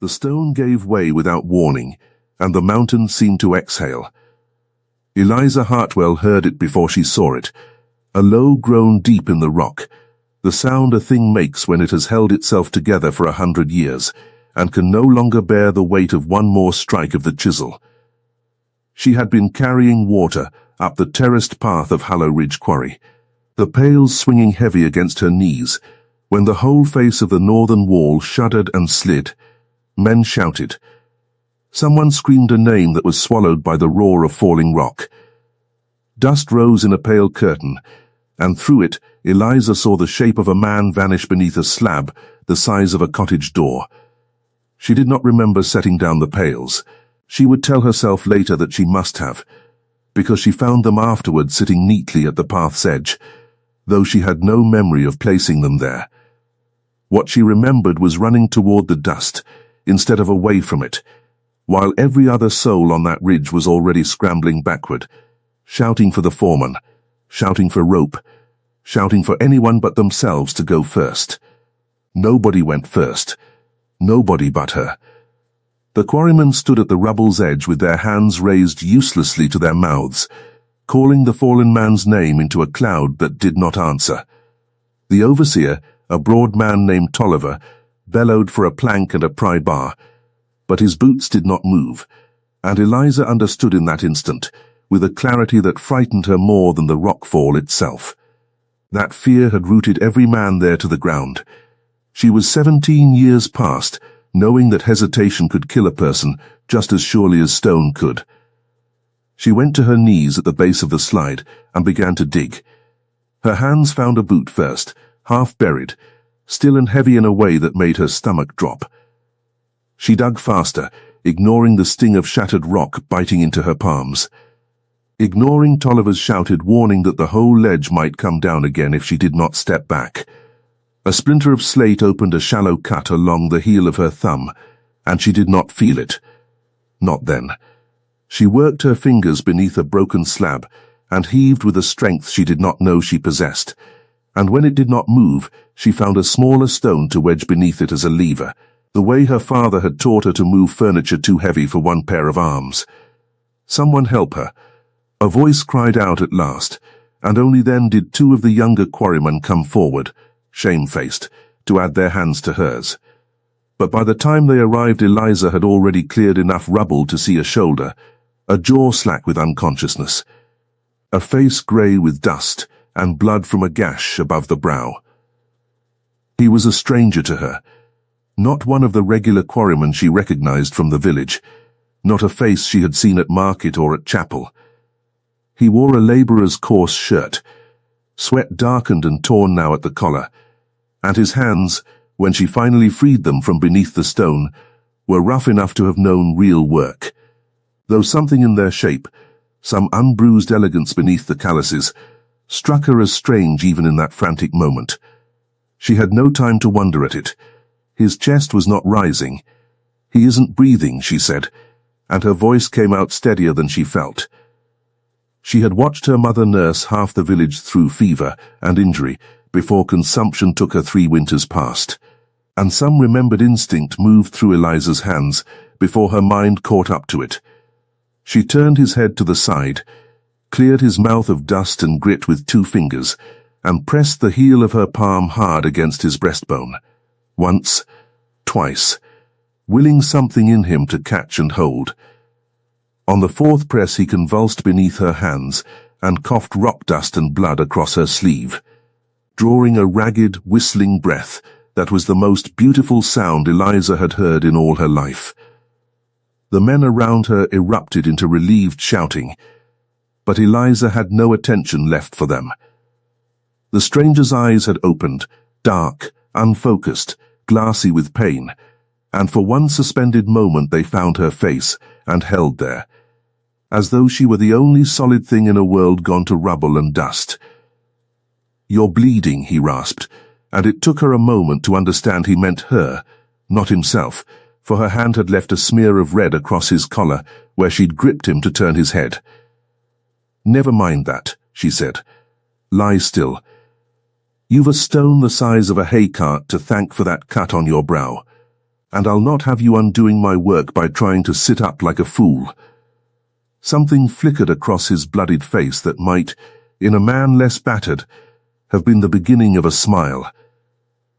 The stone gave way without warning, and the mountain seemed to exhale. Eliza Hartwell heard it before she saw it, a low groan deep in the rock, the sound a thing makes when it has held itself together for 100 years, and can no longer bear the weight of one more strike of the chisel. She had been carrying water up the terraced path of Hollow Ridge Quarry, the pails swinging heavy against her knees, when the whole face of the northern wall shuddered and slid. Men shouted. Someone screamed a name that was swallowed by the roar of falling rock. Dust rose in a pale curtain, and through it Eliza saw the shape of a man vanish beneath a slab the size of a cottage door. She did not remember setting down the pails. She would tell herself later that she must have, because she found them afterward sitting neatly at the path's edge, though she had no memory of placing them there. What she remembered was running toward the dust, instead of away from it, while every other soul on that ridge was already scrambling backward, shouting for the foreman, shouting for rope, shouting for anyone but themselves to go first. Nobody went first. Nobody but her. The quarrymen stood at the rubble's edge with their hands raised uselessly to their mouths, calling the fallen man's name into a cloud that did not answer. The overseer, a broad man named Tolliver, bellowed for a plank and a pry bar, but his boots did not move, and Eliza understood in that instant, with a clarity that frightened her more than the rockfall itself. That fear had rooted every man there to the ground. She was 17 years past, knowing that hesitation could kill a person just as surely as stone could. She went to her knees at the base of the slide and began to dig. Her hands found a boot first, half buried, still and heavy in a way that made her stomach drop. She dug faster, ignoring the sting of shattered rock biting into her palms. Ignoring Tolliver's shouted warning that the whole ledge might come down again if she did not step back. A splinter of slate opened a shallow cut along the heel of her thumb, and she did not feel it. Not then. She worked her fingers beneath a broken slab, and heaved with a strength she did not know she possessed, and when it did not move, she found a smaller stone to wedge beneath it as a lever, the way her father had taught her to move furniture too heavy for one pair of arms. Someone help her. A voice cried out at last, and only then did two of the younger quarrymen come forward, shamefaced, to add their hands to hers. But by the time they arrived, Eliza had already cleared enough rubble to see a shoulder, a jaw slack with unconsciousness, a face grey with dust, and blood from a gash above the brow. He was a stranger to her, not one of the regular quarrymen she recognized from the village, not a face she had seen at market or at chapel. He wore a labourer's coarse shirt, sweat darkened and torn now at the collar, and his hands, when she finally freed them from beneath the stone, were rough enough to have known real work. Though something in their shape, some unbruised elegance beneath the calluses, struck her as strange even in that frantic moment. She had no time to wonder at it. His chest was not rising. "He isn't breathing," she said, and her voice came out steadier than she felt. She had watched her mother nurse half the village through fever and injury before consumption took her 3 winters past, and some remembered instinct moved through Eliza's hands before her mind caught up to it. She turned his head to the side, cleared his mouth of dust and grit with 2 fingers, and pressed the heel of her palm hard against his breastbone. Once, twice, willing something in him to catch and hold. On the 4th press he convulsed beneath her hands and coughed rock dust and blood across her sleeve, drawing a ragged, whistling breath that was the most beautiful sound Eliza had heard in all her life. The men around her erupted into relieved shouting, but Eliza had no attention left for them. The stranger's eyes had opened, dark, unfocused, glassy with pain, and for one suspended moment they found her face and held there, as though she were the only solid thing in a world gone to rubble and dust. "You're bleeding," he rasped, and it took her a moment to understand he meant her, not himself, for her hand had left a smear of red across his collar where she'd gripped him to turn his head. "Never mind that," she said. "Lie still. You've a stone the size of a hay cart to thank for that cut on your brow. and I'll not have you undoing my work by trying to sit up like a fool." Something flickered across his bloodied face that might, in a man less battered, have been the beginning of a smile.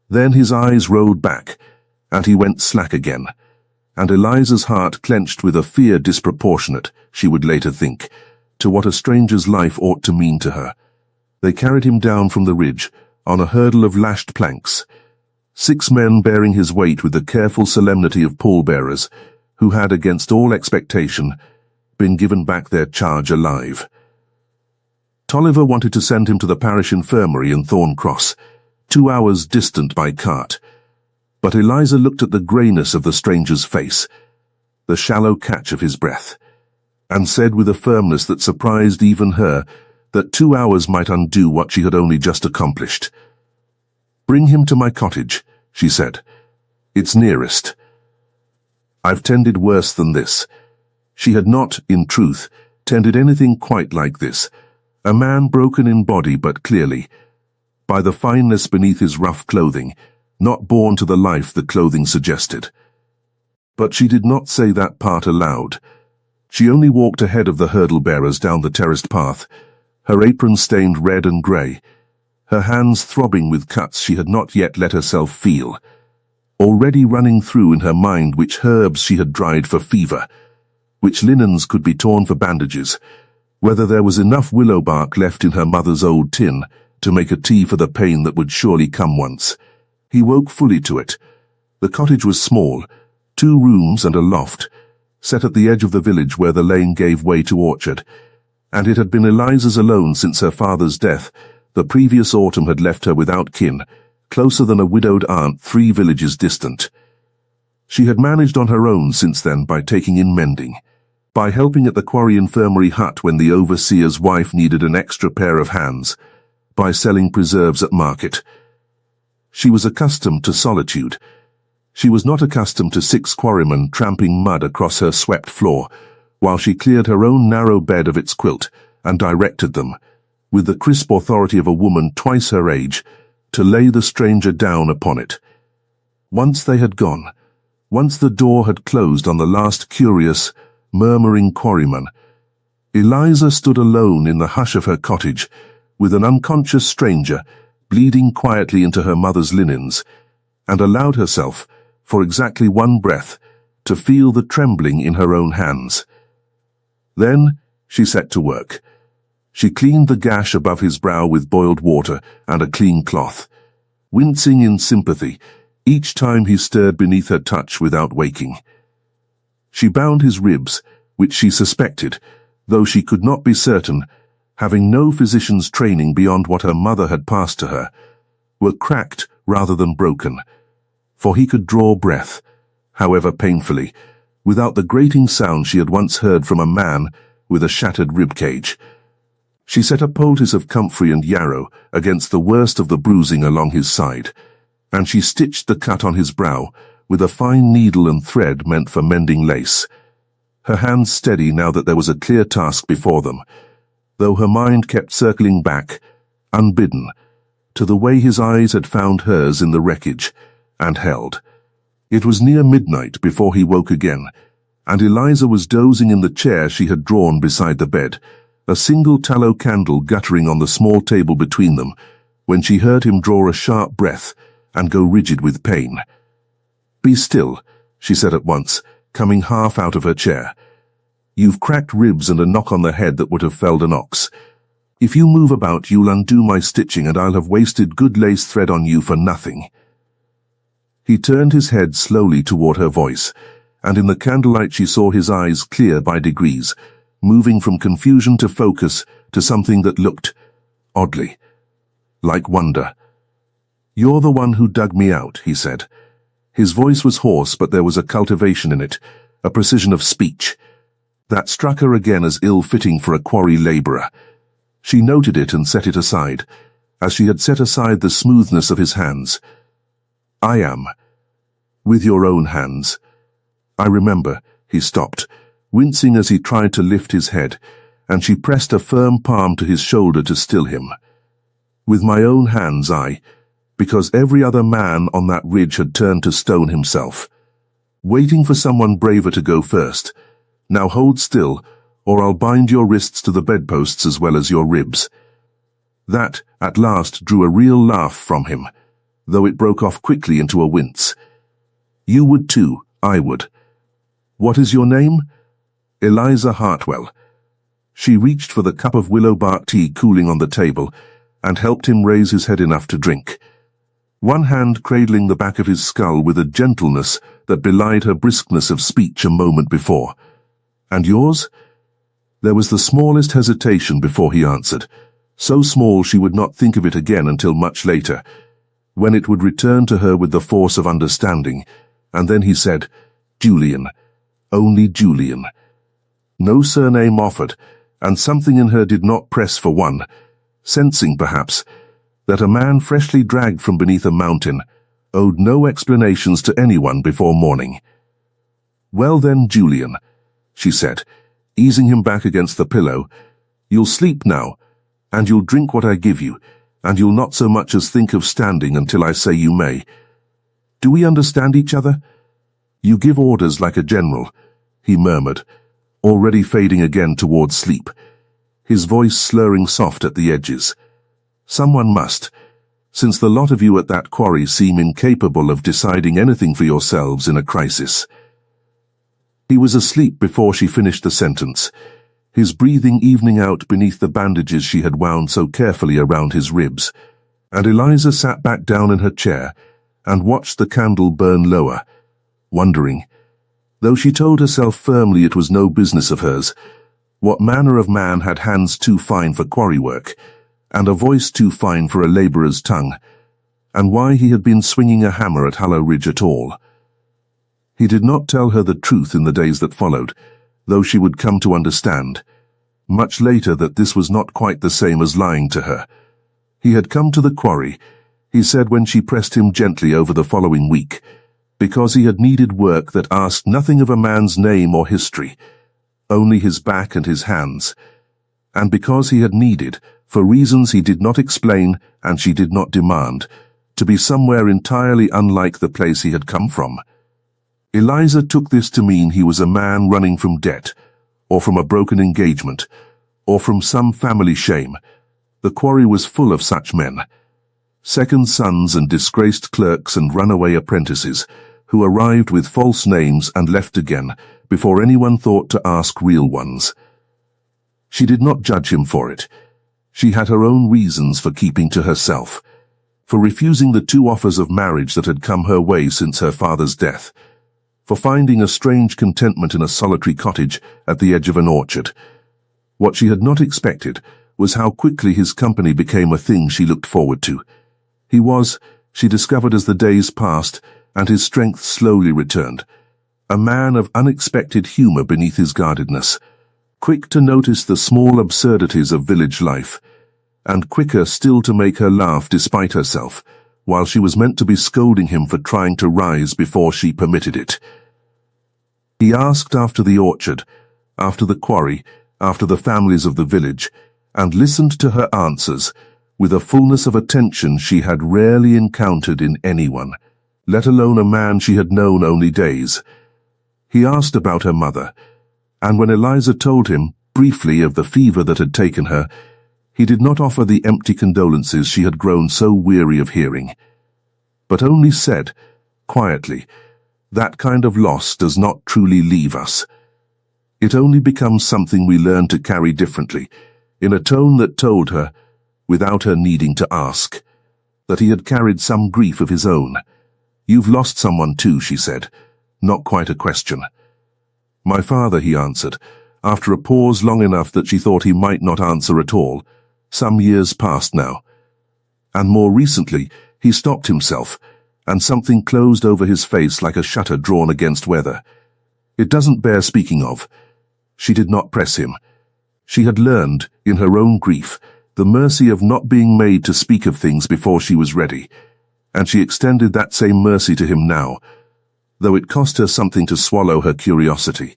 Then his eyes rolled back, and he went slack again, and Eliza's heart clenched with a fear disproportionate, she would later think, to what a stranger's life ought to mean to her. They carried him down from the ridge, on a hurdle of lashed planks, 6 men bearing his weight with the careful solemnity of pallbearers, who had, against all expectation, been given back their charge alive. Tolliver wanted to send him to the parish infirmary in Thorncross, 2 hours distant by cart, but Eliza looked at the greyness of the stranger's face, the shallow catch of his breath, and said with a firmness that surprised even her that 2 hours might undo what she had only just accomplished. "Bring him to my cottage," she said. "It's nearest." "I've tended worse than this." She had not, in truth, tended anything quite like this. A man broken in body but clearly, by the fineness beneath his rough clothing, not born to the life the clothing suggested. But she did not say that part aloud. She only walked ahead of the hurdle-bearers down the terraced path, her apron stained red and grey, her hands throbbing with cuts she had not yet let herself feel, already running through in her mind which herbs she had dried for fever, which linens could be torn for bandages, whether there was enough willow bark left in her mother's old tin to make a tea for the pain that would surely come once. He woke fully to it. The cottage was small, 2 rooms and a loft, set at the edge of the village where the lane gave way to orchard, and it had been Eliza's alone since her father's death. The previous autumn had left her without kin, closer than a widowed aunt 3 villages distant. She had managed on her own since then by taking in mending, by helping at the Quarry infirmary hut when the overseer's wife needed an extra pair of hands, by selling preserves at market. She was accustomed to solitude. She was not accustomed to 6 quarrymen tramping mud across her swept floor, while she cleared her own narrow bed of its quilt and directed them, with the crisp authority of a woman twice her age, to lay the stranger down upon it. Once they had gone, once the door had closed on the last curious, murmuring quarryman, Eliza stood alone in the hush of her cottage, with an unconscious stranger bleeding quietly into her mother's linens, and allowed herself, for exactly 1 breath, to feel the trembling in her own hands. Then she set to work. She cleaned the gash above his brow with boiled water and a clean cloth, wincing in sympathy each time he stirred beneath her touch without waking. She bound his ribs, which she suspected, though she could not be certain, having no physician's training beyond what her mother had passed to her, were cracked rather than broken, for he could draw breath, however painfully, without the grating sound she had once heard from a man with a shattered rib cage. She set a poultice of comfrey and yarrow against the worst of the bruising along his side, and she stitched the cut on his brow with a fine needle and thread meant for mending lace, her hands steady now that there was a clear task before them, though her mind kept circling back, unbidden, to the way his eyes had found hers in the wreckage, and held. It was near midnight before he woke again, and Eliza was dozing in the chair she had drawn beside the bed, a single tallow candle guttering on the small table between them, when she heard him draw a sharp breath and go rigid with pain. "Be still," she said at once, coming half out of her chair. "You've cracked ribs and a knock on the head that would have felled an ox. If you move about, you'll undo my stitching, and I'll have wasted good lace thread on you for nothing." He turned his head slowly toward her voice, and in the candlelight she saw his eyes clear by degrees, moving from confusion to focus to something that looked, oddly, like wonder. "You're the one who dug me out," he said. His voice was hoarse, but there was a cultivation in it, a precision of speech, that struck her again as ill-fitting for a quarry labourer. She noted it and set it aside, as she had set aside the smoothness of his hands. "I am. With your own hands. I remember," he stopped, wincing as he tried to lift his head, and she pressed a firm palm to his shoulder to still him. "With my own hands, because every other man on that ridge had turned to stone himself." waiting for someone braver to go first. Now hold still, or I'll bind your wrists to the bedposts as well as your ribs. That, at last, drew a real laugh from him, though it broke off quickly into a wince. You would too, I would. What is your name? Eliza Hartwell. She reached for the cup of willow bark tea cooling on the table and helped him raise his head enough to drink, one hand cradling the back of his skull with a gentleness that belied her briskness of speech a moment before. And yours? There was the smallest hesitation before he answered, so small she would not think of it again until much later, when it would return to her with the force of understanding, and then he said, Julian. Only Julian. No surname offered, and something in her did not press for one, sensing, perhaps, that a man freshly dragged from beneath a mountain owed no explanations to anyone before morning. Well then, Julian, she said, easing him back against the pillow, you'll sleep now, and you'll drink what I give you, and you'll not so much as think of standing until I say you may. Do we understand each other? You give orders like a general, he murmured, already fading again towards sleep, his voice slurring soft at the edges. Someone must, since the lot of you at that quarry seem incapable of deciding anything for yourselves in a crisis. He was asleep before she finished the sentence, his breathing evening out beneath the bandages she had wound so carefully around his ribs, and Eliza sat back down in her chair and watched the candle burn lower, wondering, though she told herself firmly it was no business of hers, what manner of man had hands too fine for quarry work, and a voice too fine for a labourer's tongue, and why he had been swinging a hammer at Hollow Ridge at all. He did not tell her the truth in the days that followed, though she would come to understand, much later, that this was not quite the same as lying to her. He had come to the quarry, he said when she pressed him gently over the following week, because he had needed work that asked nothing of a man's name or history, only his back and his hands, and because he had needed, for reasons he did not explain and she did not demand, to be somewhere entirely unlike the place he had come from. Eliza took this to mean he was a man running from debt, or from a broken engagement, or from some family shame. The quarry was full of such men, second sons and disgraced clerks and runaway apprentices, who arrived with false names and left again before anyone thought to ask real ones. She did not judge him for it. She had her own reasons for keeping to herself, for refusing the 2 offers of marriage that had come her way since her father's death, for finding a strange contentment in a solitary cottage at the edge of an orchard. What she had not expected was how quickly his company became a thing she looked forward to. He was, she discovered as the days passed and his strength slowly returned, a man of unexpected humour beneath his guardedness, quick to notice the small absurdities of village life, and quicker still to make her laugh despite herself, while she was meant to be scolding him for trying to rise before she permitted it. He asked after the orchard, after the quarry, after the families of the village, and listened to her answers with a fullness of attention she had rarely encountered in anyone, let alone a man she had known only days. He asked about her mother, and when Eliza told him, briefly, of the fever that had taken her, he did not offer the empty condolences she had grown so weary of hearing, but only said, quietly, that kind of loss does not truly leave us. It only becomes something we learn to carry differently, in a tone that told her, without her needing to ask, that he had carried some grief of his own. You've lost someone too, she said, not quite a question. My father, he answered, after a pause long enough that she thought he might not answer at all, some years past now. And more recently, he stopped himself, and something closed over his face like a shutter drawn against weather. It doesn't bear speaking of. She did not press him. She had learned, in her own grief, the mercy of not being made to speak of things before she was ready, and she extended that same mercy to him now, though it cost her something to swallow her curiosity.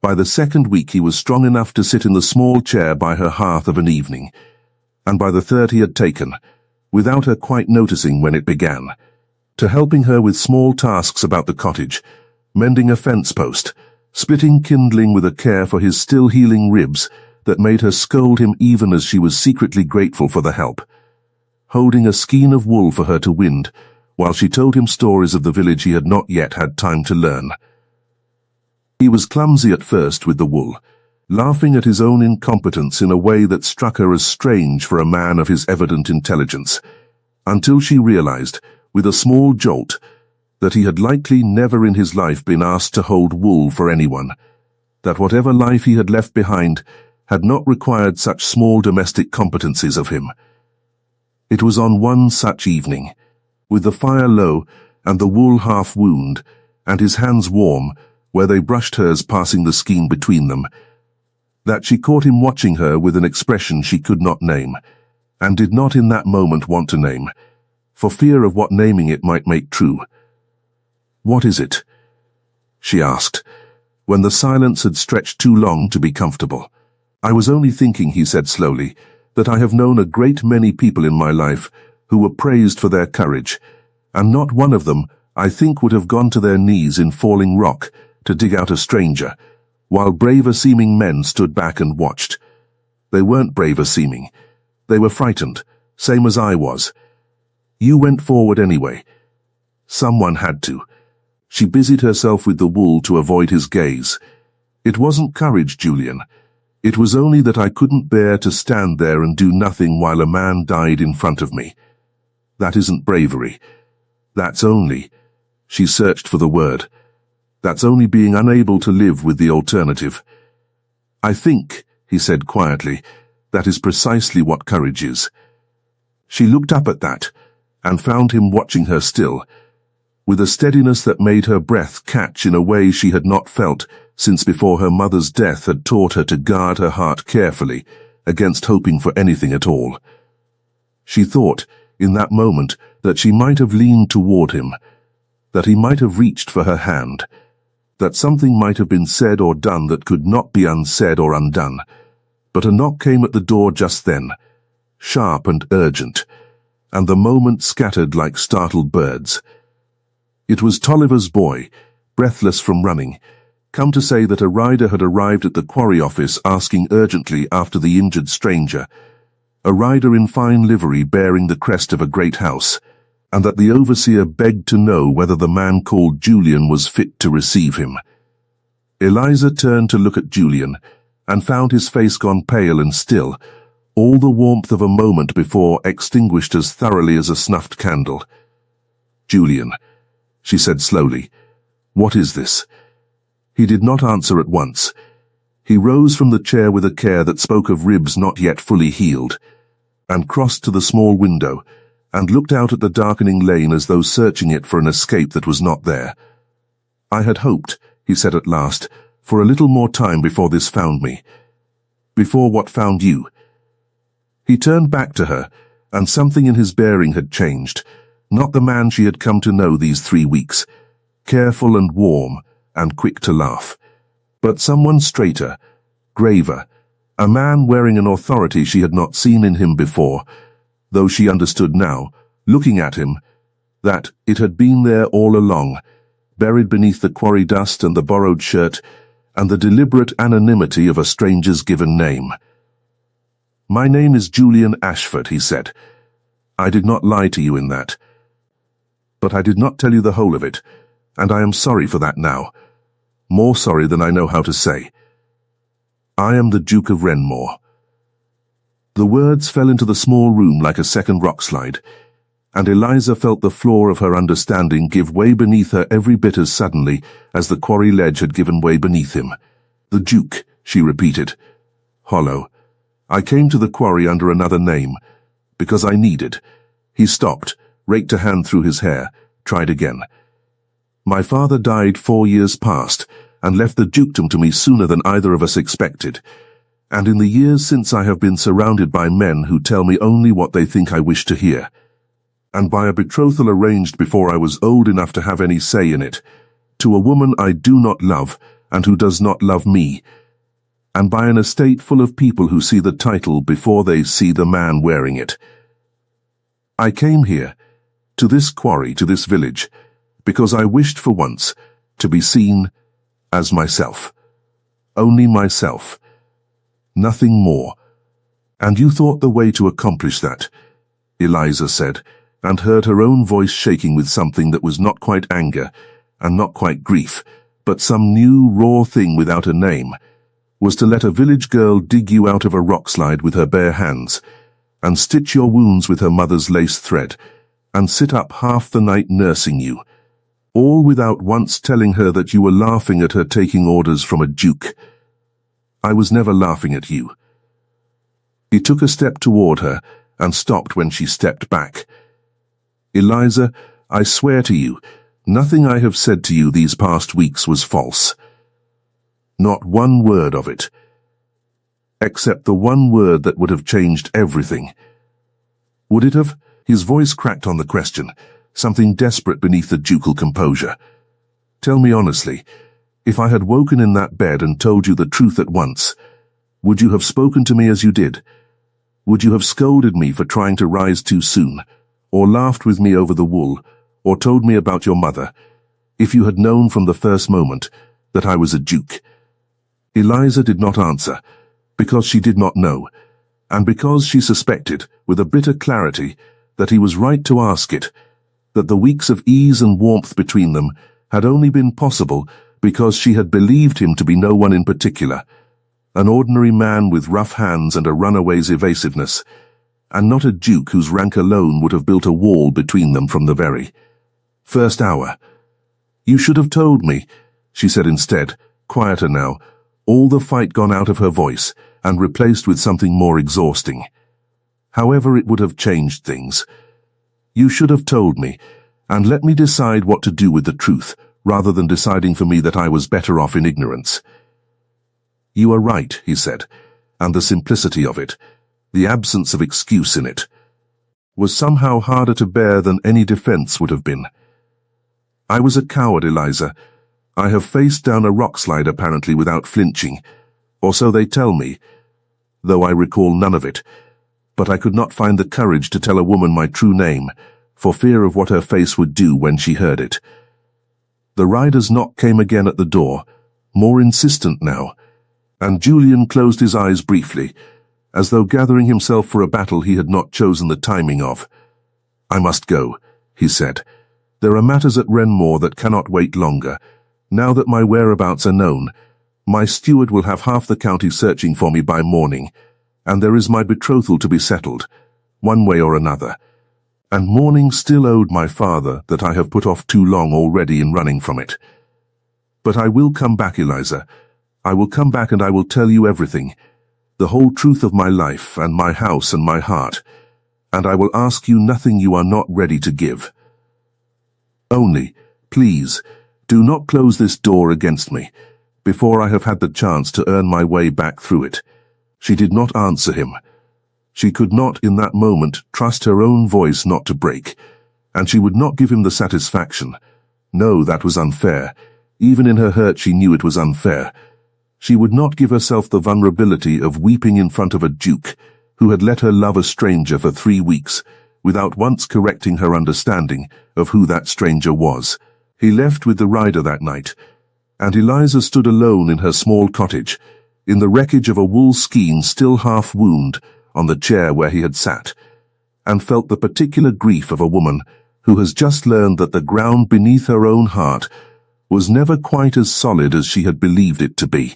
By the 2nd week he was strong enough to sit in the small chair by her hearth of an evening, and by the 3rd he had taken, without her quite noticing when it began, to helping her with small tasks about the cottage, mending a fence post, splitting kindling with a care for his still healing ribs that made her scold him even as she was secretly grateful for the help, holding a skein of wool for her to wind, while she told him stories of the village he had not yet had time to learn. He was clumsy at first with the wool, laughing at his own incompetence in a way that struck her as strange for a man of his evident intelligence, until she realized, with a small jolt, that he had likely never in his life been asked to hold wool for anyone, that whatever life he had left behind had not required such small domestic competencies of him. It was on one such evening, with the fire low and the wool half wound, and his hands warm, where they brushed hers passing the skein between them, that she caught him watching her with an expression she could not name, and did not in that moment want to name, for fear of what naming it might make true. "What is it?" she asked, when the silence had stretched too long to be comfortable. "I was only thinking," he said slowly, "that I have known a great many people in my life who were praised for their courage, and not one of them, I think, would have gone to their knees in falling rock to dig out a stranger, while braver-seeming men stood back and watched. They weren't braver-seeming. They were frightened, same as I was. You went forward anyway. Someone had to." She busied herself with the wool to avoid his gaze. "It wasn't courage, Julian. It was only that I couldn't bear to stand there and do nothing while a man died in front of me. That isn't bravery. That's only—" she searched for the word. "That's only being unable to live with the alternative. I think," he said quietly, "that is precisely what courage is." She looked up at that, and found him watching her still, with a steadiness that made her breath catch in a way she had not felt since before her mother's death had taught her to guard her heart carefully against hoping for anything at all. She thought, in that moment, that she might have leaned toward him, that he might have reached for her hand, that something might have been said or done that could not be unsaid or undone. But a knock came at the door just then, sharp and urgent, and the moment scattered like startled birds. It was Tolliver's boy, breathless from running, come to say that a rider had arrived at the Quarry office asking urgently after the injured stranger, a rider in fine livery bearing the crest of a great house, and that the overseer begged to know whether the man called Julian was fit to receive him. Eliza turned to look at Julian, and found his face gone pale and still, all the warmth of a moment before extinguished as thoroughly as a snuffed candle. "Julian," she said slowly, "what is this?" He did not answer at once. He rose from the chair with a care that spoke of ribs not yet fully healed, and crossed to the small window, and looked out at the darkening lane as though searching it for an escape that was not there. "I had hoped," he said at last, "for a little more time before this found me. Before what found you." He turned back to her, and something in his bearing had changed, not the man she had come to know these 3 weeks, careful and warm and quick to laugh, but someone straighter, graver, a man wearing an authority she had not seen in him before, though she understood now, looking at him, that it had been there all along, buried beneath the Quarry dust and the borrowed shirt, and the deliberate anonymity of a stranger's given name. "My name is Julian Ashford," he said. "I did not lie to you in that. But I did not tell you the whole of it, and I am sorry for that now, more sorry than I know how to say. I am the Duke of Renmore." The words fell into the small room like a second rockslide, and Eliza felt the floor of her understanding give way beneath her every bit as suddenly as the Quarry ledge had given way beneath him. "The Duke," she repeated. "Hollow. I came to the Quarry under another name, because I needed." He stopped, raked a hand through his hair, tried again. "My father died 4 years past, and left the dukedom to me sooner than either of us expected. And in the years since I have been surrounded by men who tell me only what they think I wish to hear, and by a betrothal arranged before I was old enough to have any say in it, to a woman I do not love and who does not love me, and by an estate full of people who see the title before they see the man wearing it. I came here, to this quarry, to this village, because I wished for once to be seen as myself. Only myself. Nothing more. And you thought the way to accomplish that, Eliza said, and heard her own voice shaking with something that was not quite anger, and not quite grief, but some new, raw thing without a name, was to let a village girl dig you out of a rock slide with her bare hands, and stitch your wounds with her mother's lace thread, and sit up half the night nursing you, all without once telling her that you were laughing at her taking orders from a duke. I was never laughing at you. He took a step toward her, and stopped when she stepped back. Eliza, I swear to you, nothing I have said to you these past weeks was false. Not one word of it. Except the one word that would have changed everything. Would it have? His voice cracked on the question, something desperate beneath the ducal composure. Tell me honestly, if I had woken in that bed and told you the truth at once, would you have spoken to me as you did? Would you have scolded me for trying to rise too soon, or laughed with me over the wool, or told me about your mother, if you had known from the first moment that I was a duke? Eliza did not answer, because she did not know, and because she suspected, with a bitter clarity, that he was right to ask it, that the weeks of ease and warmth between them had only been possible because she had believed him to be no one in particular, an ordinary man with rough hands and a runaway's evasiveness, and not a duke whose rank alone would have built a wall between them from the very first hour. You should have told me, she said instead, quieter now, all the fight gone out of her voice and replaced with something more exhausting. However, it would have changed things. You should have told me, and let me decide what to do with the truth, rather than deciding for me that I was better off in ignorance. You are right, he said, and the simplicity of it, the absence of excuse in it, was somehow harder to bear than any defense would have been. I was a coward, Eliza. I have faced down a rock slide apparently without flinching, or so they tell me, though I recall none of it, but I could not find the courage to tell a woman my true name, for fear of what her face would do when she heard it. The rider's knock came again at the door, more insistent now, and Julian closed his eyes briefly, as though gathering himself for a battle he had not chosen the timing of. I must go, he said. There are matters at Renmore that cannot wait longer. Now that my whereabouts are known, my steward will have half the county searching for me by morning, and there is my betrothal to be settled, one way or another, and mourning still owed my father that I have put off too long already in running from it. But I will come back, Eliza. I will come back and I will tell you everything, the whole truth of my life and my house and my heart, and I will ask you nothing you are not ready to give. Only, please, do not close this door against me, before I have had the chance to earn my way back through it. She did not answer him. She could not, in that moment, trust her own voice not to break, and she would not give him the satisfaction. No, that was unfair. Even in her hurt she knew it was unfair. She would not give herself the vulnerability of weeping in front of a duke, who had let her love a stranger for 3 weeks, without once correcting her understanding of who that stranger was. He left with the rider that night, and Eliza stood alone in her small cottage, in the wreckage of a wool skein still half wound on the chair where he had sat, and felt the particular grief of a woman who has just learned that the ground beneath her own heart was never quite as solid as she had believed it to be.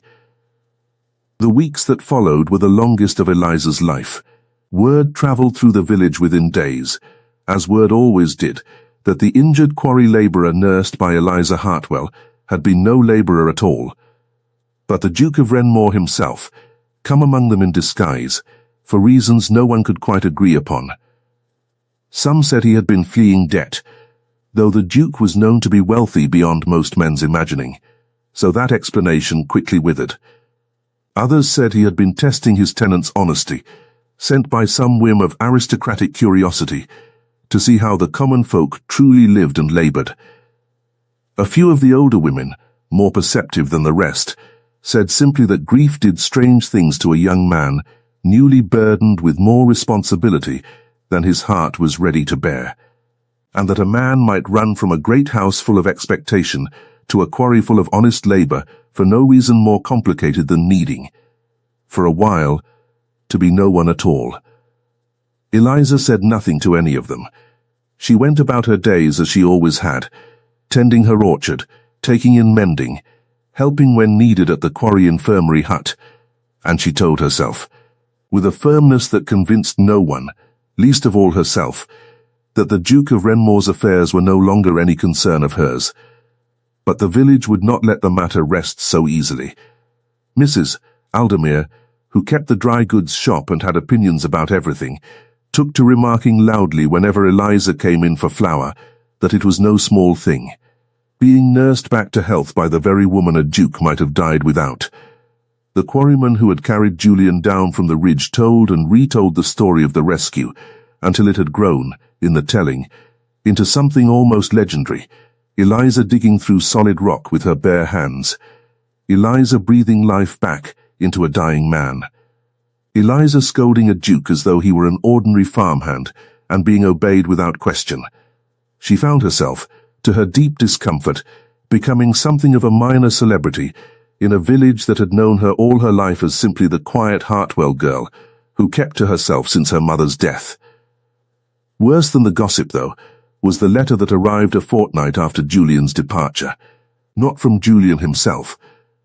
The weeks that followed were the longest of Eliza's life. Word travelled through the village within days, as word always did, that the injured quarry labourer nursed by Eliza Hartwell had been no labourer at all, but the Duke of Renmore himself, come among them in disguise, for reasons no one could quite agree upon. Some said he had been fleeing debt, though the Duke was known to be wealthy beyond most men's imagining, so that explanation quickly withered. Others said he had been testing his tenants' honesty, sent by some whim of aristocratic curiosity, to see how the common folk truly lived and laboured. A few of the older women, more perceptive than the rest, said simply that grief did strange things to a young man, newly burdened with more responsibility than his heart was ready to bear, and that a man might run from a great house full of expectation to a quarry full of honest labor for no reason more complicated than needing, for a while, to be no one at all. Eliza said nothing to any of them. She went about her days as she always had, tending her orchard, taking in mending, helping when needed at the Quarry infirmary hut, and she told herself, with a firmness that convinced no one, least of all herself, that the Duke of Renmore's affairs were no longer any concern of hers. But the village would not let the matter rest so easily. Mrs. Aldermere, who kept the dry goods shop and had opinions about everything, took to remarking loudly whenever Eliza came in for flour that it was no small thing, being nursed back to health by the very woman a duke might have died without. The quarryman who had carried Julian down from the ridge told and retold the story of the rescue until it had grown, in the telling, into something almost legendary. Eliza digging through solid rock with her bare hands. Eliza breathing life back into a dying man. Eliza scolding a duke as though he were an ordinary farmhand and being obeyed without question. She found herself, to her deep discomfort, becoming something of a minor celebrity in a village that had known her all her life as simply the quiet Hartwell girl who kept to herself since her mother's death. Worse than the gossip, though, was the letter that arrived a fortnight after Julian's departure. Not from Julian himself,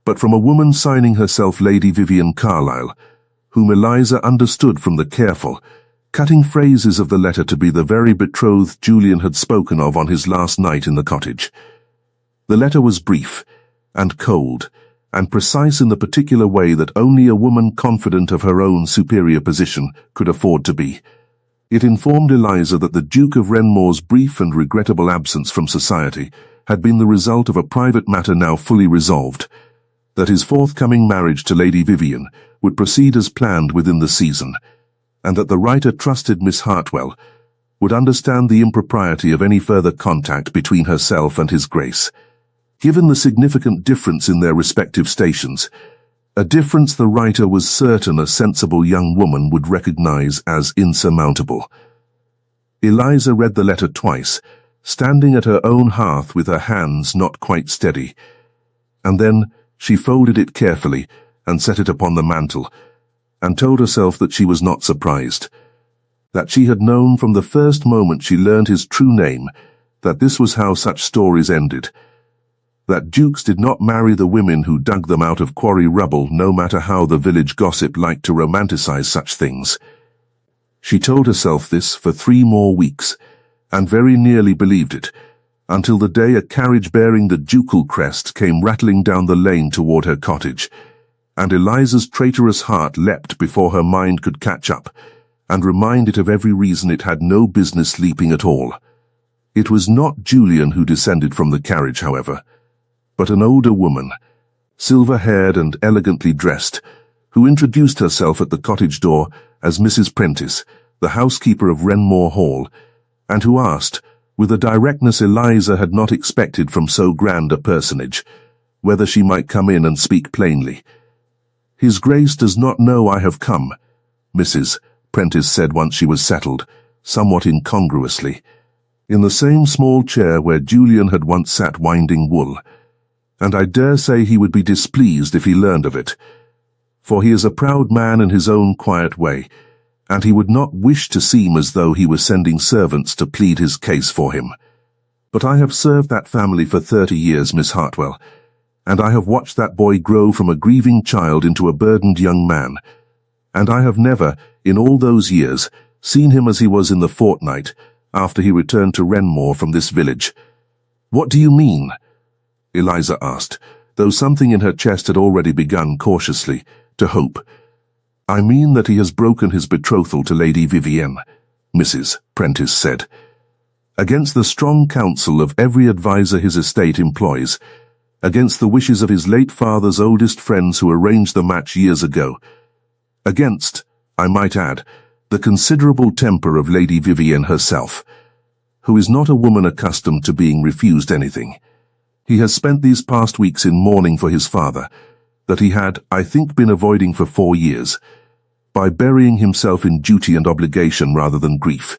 but from a woman signing herself Lady Vivian Carlyle, whom Eliza understood from the careful, cutting phrases of the letter to be the very betrothed Julian had spoken of on his last night in the cottage. The letter was brief and cold, and precise in the particular way that only a woman confident of her own superior position could afford to be. It informed Eliza that the Duke of Renmore's brief and regrettable absence from society had been the result of a private matter now fully resolved, that his forthcoming marriage to Lady Vivian would proceed as planned within the season, and that the writer trusted Miss Hartwell would understand the impropriety of any further contact between herself and his Grace. Given the significant difference in their respective stations, a difference the writer was certain a sensible young woman would recognize as insurmountable. Eliza read the letter twice, standing at her own hearth with her hands not quite steady, and then she folded it carefully and set it upon the mantel, and told herself that she was not surprised, that she had known from the first moment she learned his true name that this was how such stories ended, that dukes did not marry the women who dug them out of quarry rubble, no matter how the village gossip liked to romanticize such things. She told herself this for 3 more weeks, and very nearly believed it, until the day a carriage bearing the ducal crest came rattling down the lane toward her cottage, and Eliza's traitorous heart leapt before her mind could catch up, and remind it of every reason it had no business leaping at all. It was not Julian who descended from the carriage, however, but an older woman, silver-haired and elegantly dressed, who introduced herself at the cottage door as Mrs. Prentice, the housekeeper of Renmore Hall, and who asked, with a directness Eliza had not expected from so grand a personage, whether she might come in and speak plainly. "His Grace does not know I have come," Mrs. Prentice said once she was settled, somewhat incongruously, in the same small chair where Julian had once sat winding wool, "and I dare say he would be displeased if he learned of it, for he is a proud man in his own quiet way, and he would not wish to seem as though he were sending servants to plead his case for him. But I have served that family for 30 years, Miss Hartwell, and I have watched that boy grow from a grieving child into a burdened young man, and I have never, in all those years, seen him as he was in the fortnight after he returned to Renmore from this village." "What do you mean?" Eliza asked, though something in her chest had already begun cautiously to hope. "I mean that he has broken his betrothal to Lady Vivienne," Mrs. Prentice said. "Against the strong counsel of every adviser his estate employs, against the wishes of his late father's oldest friends who arranged the match years ago, against, I might add, the considerable temper of Lady Vivienne herself, who is not a woman accustomed to being refused anything. He has spent these past weeks in mourning for his father, that he had, I think, been avoiding for 4 years, by burying himself in duty and obligation rather than grief.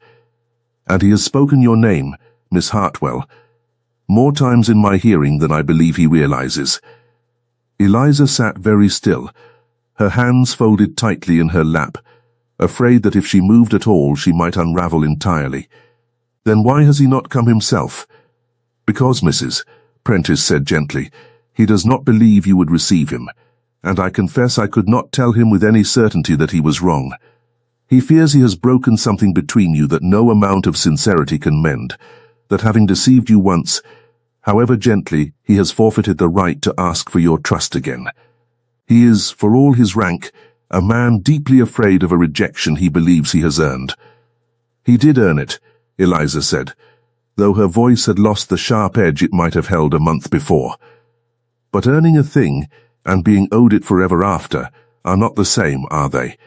And he has spoken your name, Miss Hartwell. more times in my hearing than I believe he realizes." Eliza sat very still, her hands folded tightly in her lap, afraid that if she moved at all she might unravel entirely. "Then why has he not come himself?" "Because, Mrs. Prentice said gently, "he does not believe you would receive him, and I confess I could not tell him with any certainty that he was wrong. He fears he has broken something between you that no amount of sincerity can mend, that having deceived you once, however gently, he has forfeited the right to ask for your trust again. He is, for all his rank, a man deeply afraid of a rejection he believes he has earned." "He did earn it," Eliza said, though her voice had lost the sharp edge it might have held a month before. "But earning a thing and being owed it forever after are not the same, are they?"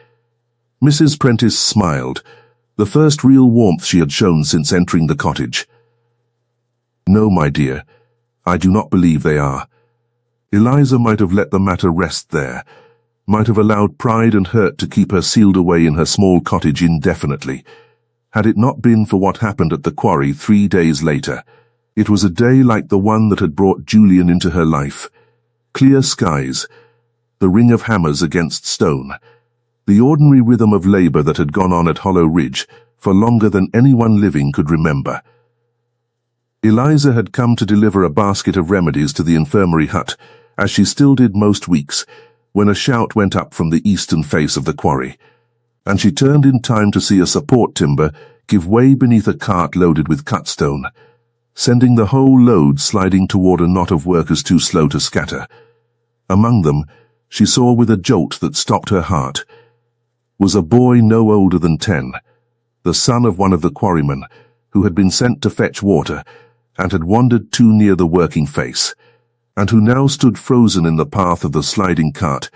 Mrs. Prentice smiled, the first real warmth she had shown since entering the cottage. "No, my dear, I do not believe they are." Eliza might have let the matter rest there, might have allowed pride and hurt to keep her sealed away in her small cottage indefinitely, had it not been for what happened at the quarry 3 days later. It was a day like the one that had brought Julian into her life. Clear skies, the ring of hammers against stone, the ordinary rhythm of labor that had gone on at Hollow Ridge for longer than anyone living could remember. Eliza had come to deliver a basket of remedies to the infirmary hut, as she still did most weeks, when a shout went up from the eastern face of the quarry, and she turned in time to see a support timber give way beneath a cart loaded with cut stone, sending the whole load sliding toward a knot of workers too slow to scatter. Among them, she saw with a jolt that stopped her heart, was a boy no older than 10, the son of one of the quarrymen, who had been sent to fetch water and had wandered too near the working face, and who now stood frozen in the path of the sliding cart,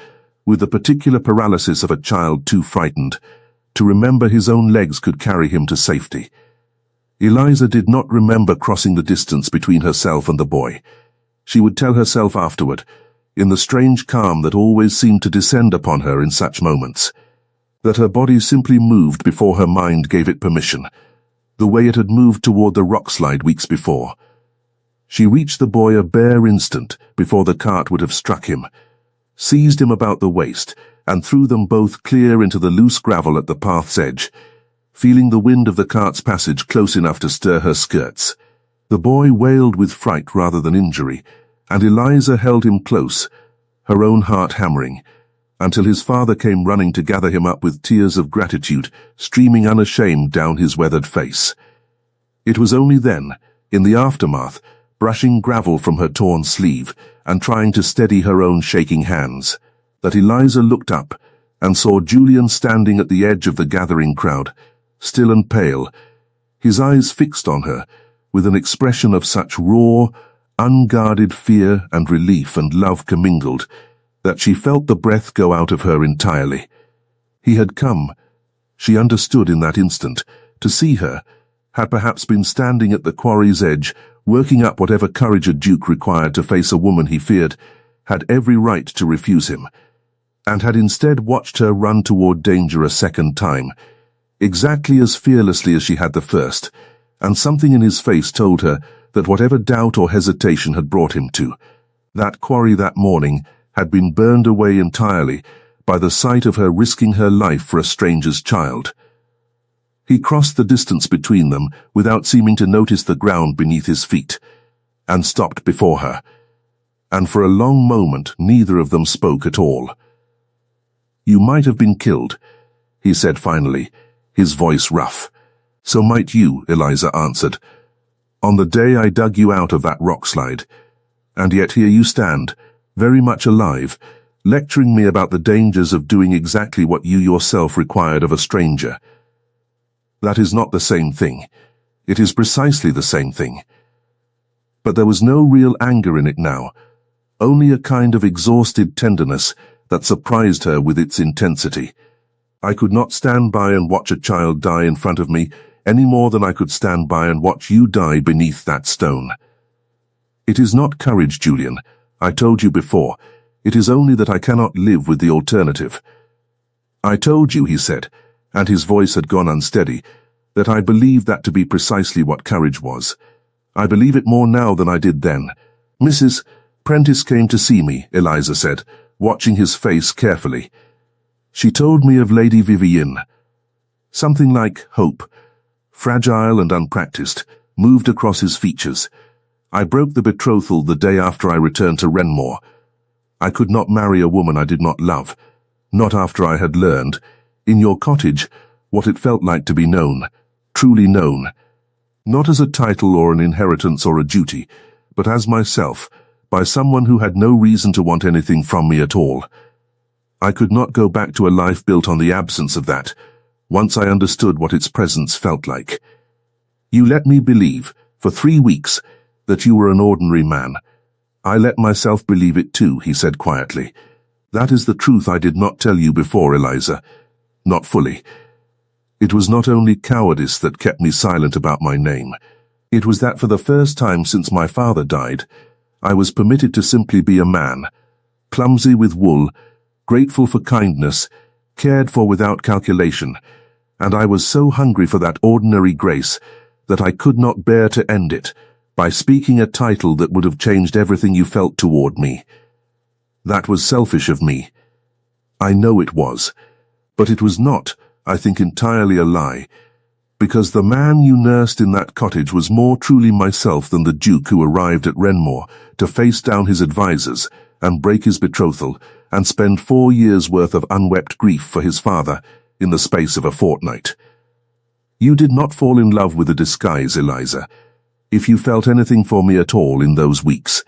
with the particular paralysis of a child too frightened to remember his own legs could carry him to safety. Eliza did not remember crossing the distance between herself and the boy. She would tell herself afterward, in the strange calm that always seemed to descend upon her in such moments, that her body simply moved before her mind gave it permission, the way it had moved toward the rock slide weeks before. She reached the boy a bare instant before the cart would have struck him, seized him about the waist, and threw them both clear into the loose gravel at the path's edge, feeling the wind of the cart's passage close enough to stir her skirts. The boy wailed with fright rather than injury, and Eliza held him close, her own heart hammering, until his father came running to gather him up with tears of gratitude streaming unashamed down his weathered face. It was only then, in the aftermath, brushing gravel from her torn sleeve and trying to steady her own shaking hands, that Eliza looked up and saw Julian standing at the edge of the gathering crowd, still and pale, his eyes fixed on her, with an expression of such raw, unguarded fear and relief and love commingled, that she felt the breath go out of her entirely. He had come, she understood in that instant, to see her, had perhaps been standing at the quarry's edge, working up whatever courage a duke required to face a woman he feared, had every right to refuse him, and had instead watched her run toward danger a second time, exactly as fearlessly as she had the first, and something in his face told her that whatever doubt or hesitation had brought him to that quarry that morning had been burned away entirely by the sight of her risking her life for a stranger's child. He crossed the distance between them without seeming to notice the ground beneath his feet, and stopped before her, and for a long moment neither of them spoke at all. "You might have been killed," he said finally, his voice rough. "So might you," Eliza answered, "on the day I dug you out of that rock slide, and yet here you stand, very much alive, lecturing me about the dangers of doing exactly what you yourself required of a stranger. That is not the same thing. It is precisely the same thing." But there was no real anger in it now, only a kind of exhausted tenderness that surprised her with its intensity. "I could not stand by and watch a child die in front of me any more than I could stand by and watch you die beneath that stone. It is not courage, Julian. I told you before. It is only that I cannot live with the alternative. I told you," he said, and his voice had gone unsteady, "that I believed that to be precisely what courage was. I believe it more now than I did then. Mrs. Prentice came to see me, Eliza said, watching his face carefully. She told me of Lady Vivienne. Something like hope, fragile and unpracticed, moved across his features. I broke the betrothal the day after I returned to Renmore. I could not marry a woman I did not love, not after I had learned, in your cottage, what it felt like to be known, truly known. Not as a title or an inheritance or a duty, but as myself, by someone who had no reason to want anything from me at all. I could not go back to a life built on the absence of that, once I understood what its presence felt like. You let me believe, for 3 weeks, that you were an ordinary man. I let myself believe it too, he said quietly. That is the truth I did not tell you before, Eliza. Not fully. It was not only cowardice that kept me silent about my name. It was that for the first time since my father died, I was permitted to simply be a man, clumsy with wool, grateful for kindness, cared for without calculation, and I was so hungry for that ordinary grace that I could not bear to end it by speaking a title that would have changed everything you felt toward me. That was selfish of me. I know it was, but it was not, I think, entirely a lie, because the man you nursed in that cottage was more truly myself than the Duke who arrived at Renmore to face down his advisers and break his betrothal and spend 4 years' worth of unwept grief for his father in the space of a fortnight. You did not fall in love with a disguise, Eliza, if you felt anything for me at all in those weeks.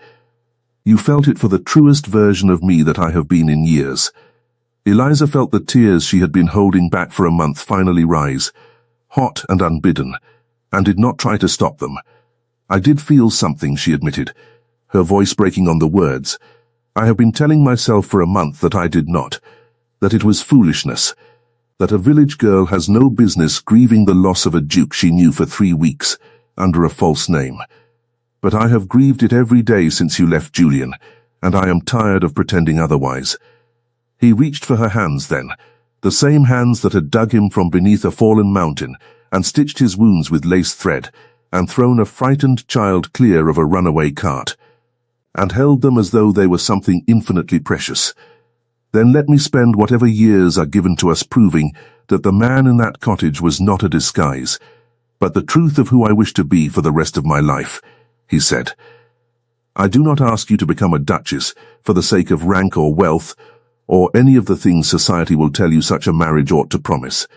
You felt it for the truest version of me that I have been in years. Eliza felt the tears she had been holding back for a month finally rise, hot and unbidden, and did not try to stop them. I did feel something, she admitted, her voice breaking on the words. I have been telling myself for a month that I did not, that it was foolishness, that a village girl has no business grieving the loss of a duke she knew for 3 weeks, under a false name. But I have grieved it every day since you left Julian, and I am tired of pretending otherwise. He reached for her hands then, the same hands that had dug him from beneath a fallen mountain, and stitched his wounds with lace thread, and thrown a frightened child clear of a runaway cart, and held them as though they were something infinitely precious. Then let me spend whatever years are given to us proving that the man in that cottage was not a disguise, but the truth of who I wish to be for the rest of my life, he said. I do not ask you to become a duchess for the sake of rank or wealth, or any of the things society will tell you such a marriage ought to promise.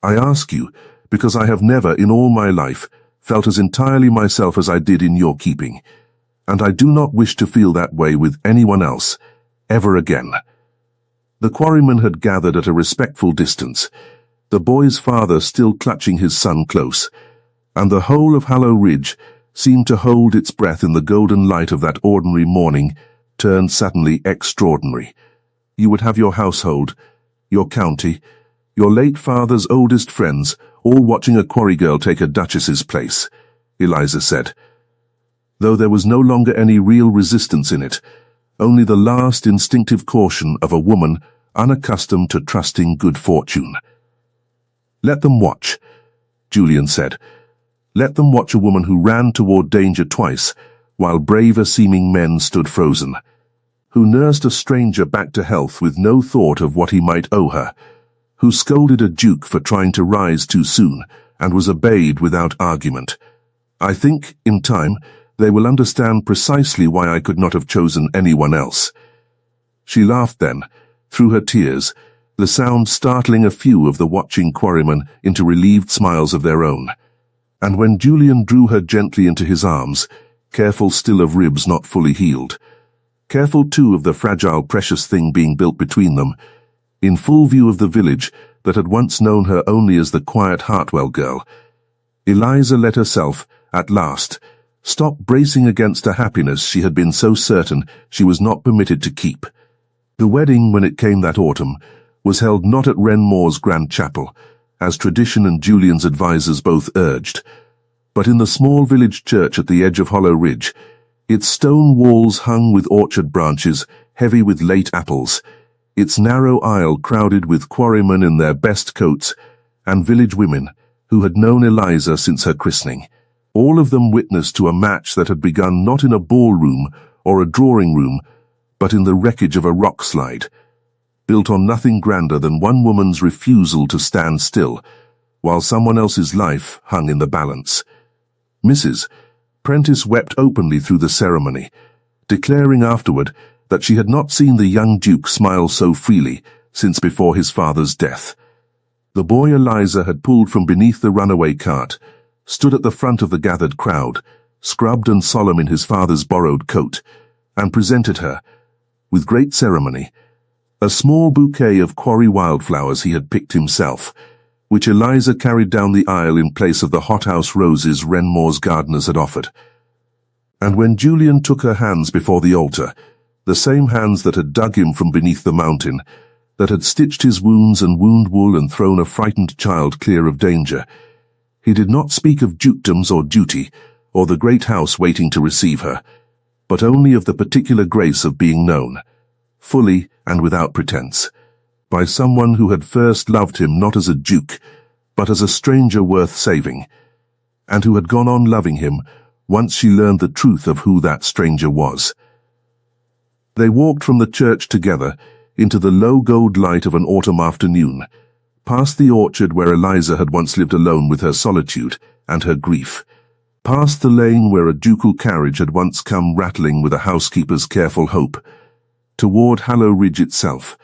I ask you because I have never in all my life felt as entirely myself as I did in your keeping, and I do not wish to feel that way with anyone else, ever again. The quarryman had gathered at a respectful distance, the boy's father still clutching his son close, and the whole of Hallow Ridge seemed to hold its breath in the golden light of that ordinary morning turned suddenly extraordinary. You would have your household, your county, your late father's oldest friends, all watching a quarry girl take a duchess's place, Eliza said. Though there was no longer any real resistance in it, only the last instinctive caution of a woman unaccustomed to trusting good fortune. Let them watch, Julian said. Let them watch a woman who ran toward danger twice, while braver-seeming men stood frozen, who nursed a stranger back to health with no thought of what he might owe her, who scolded a duke for trying to rise too soon, and was obeyed without argument. I think, in time, they will understand precisely why I could not have chosen anyone else. She laughed then, through her tears, the sound startling a few of the watching quarrymen into relieved smiles of their own. And when Julian drew her gently into his arms, careful still of ribs not fully healed, careful too of the fragile precious thing being built between them, in full view of the village that had once known her only as the quiet Hartwell girl, Eliza let herself, at last, stop bracing against a happiness she had been so certain she was not permitted to keep. The wedding, when it came that autumn, was held not at Renmore's grand chapel, as tradition and Julian's advisers both urged, but in the small village church at the edge of Hollow Ridge, its stone walls hung with orchard branches, heavy with late apples, its narrow aisle crowded with quarrymen in their best coats, and village women who had known Eliza since her christening. all of them witness to a match that had begun not in a ballroom or a drawing room, but in the wreckage of a rock slide, built on nothing grander than one woman's refusal to stand still, while someone else's life hung in the balance. Mrs. Prentice wept openly through the ceremony, declaring afterward that she had not seen the young Duke smile so freely since before his father's death. The boy Eliza had pulled from beneath the runaway cart, stood at the front of the gathered crowd, scrubbed and solemn in his father's borrowed coat, and presented her, with great ceremony, a small bouquet of Quarry wildflowers he had picked himself, which Eliza carried down the aisle in place of the hothouse roses Renmore's gardeners had offered. And when Julian took her hands before the altar, the same hands that had dug him from beneath the mountain, that had stitched his wounds and wound wool and thrown a frightened child clear of danger, he did not speak of dukedoms or duty, or the great house waiting to receive her, but only of the particular grace of being known, fully and without pretense, by someone who had first loved him not as a duke, but as a stranger worth saving, and who had gone on loving him once she learned the truth of who that stranger was. They walked from the church together into the low gold light of an autumn afternoon, past the orchard where Eliza had once lived alone with her solitude and her grief, past the lane where a ducal carriage had once come rattling with a housekeeper's careful hope, toward Hallow Ridge itself,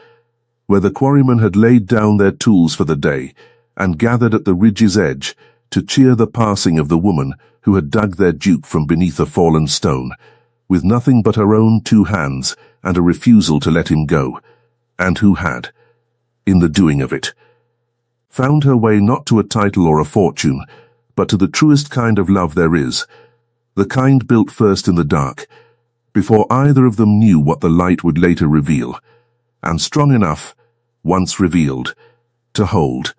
where the quarrymen had laid down their tools for the day and gathered at the ridge's edge to cheer the passing of the woman who had dug their Duke from beneath a fallen stone, with nothing but her own 2 hands and a refusal to let him go, and who had, in the doing of it, found her way not to a title or a fortune, but to the truest kind of love there is, the kind built first in the dark, before either of them knew what the light would later reveal, and strong enough, once revealed, to hold,